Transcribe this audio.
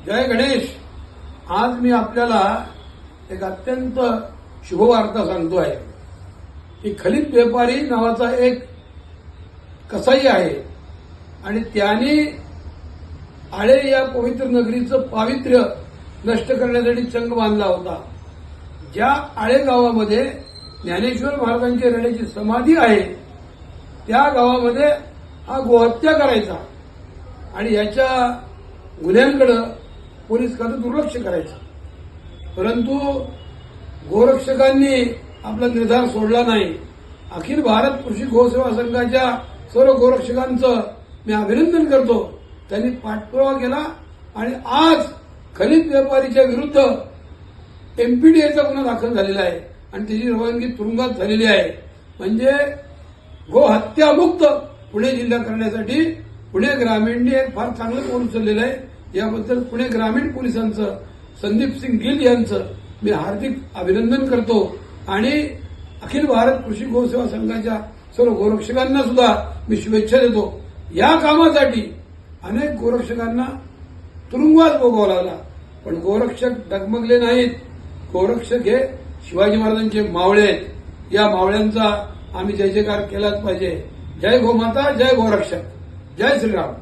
जय गणेश. आज मी आपल्याला एक अत्यंत शुभवार्ता सांगतो आहे की खलित व्यापारी नावाचा एक कसाई आहे आणि त्याने आळे या पवित्र नगरीचं पावित्र्य नष्ट करण्यासाठी चंग बांधला होता. ज्या आळे गावामध्ये ज्ञानेश्वर महाराजांची रेड्याची समाधी आहे त्या गावामध्ये हा गोहत्या करायचा आणि याच्या गुन्ह्यांकडे पोलीस खातं दुर्लक्ष करायचं. परंतु गोरक्षकांनी आपला निर्धार सोडला नाही. अखिल भारत कृषी गोसेवा संघाच्या सर्व गोरक्षकांचं मी अभिनंदन करतो. त्यांनी पाठपुरावा केला आणि आज खलित व्यापारीच्या विरुद्ध एमपीडीएचा गुन्हा दाखल झालेला आहे आणि त्याची रवानगी तुरुंगात झालेली आहे. म्हणजे गोहत्यामुक्त पुणे जिल्हा करण्यासाठी पुणे ग्रामीणने एक फार चांगलं पाऊल उचललेलं आहे. याबद्दल पुणे ग्रामीण पोलिसांचं संदीप सिंग गिल यांचं मी हार्दिक अभिनंदन करतो आणि अखिल भारत कृषी गोसेवा संघाच्या सर्व गोरक्षकांना सुद्धा मी शुभेच्छा देतो. या कामासाठी अनेक गोरक्षकांना तुरुंगवास भोगावा लागला पण गोरक्षक डगमगले नाहीत. गोरक्षक हे शिवाजी महाराजांचे मावळे आहेत. या मावळ्यांचा आम्ही जय जयकार केलाच पाहिजे. जय गोमाता, जय गोरक्षक, जय श्रीराम.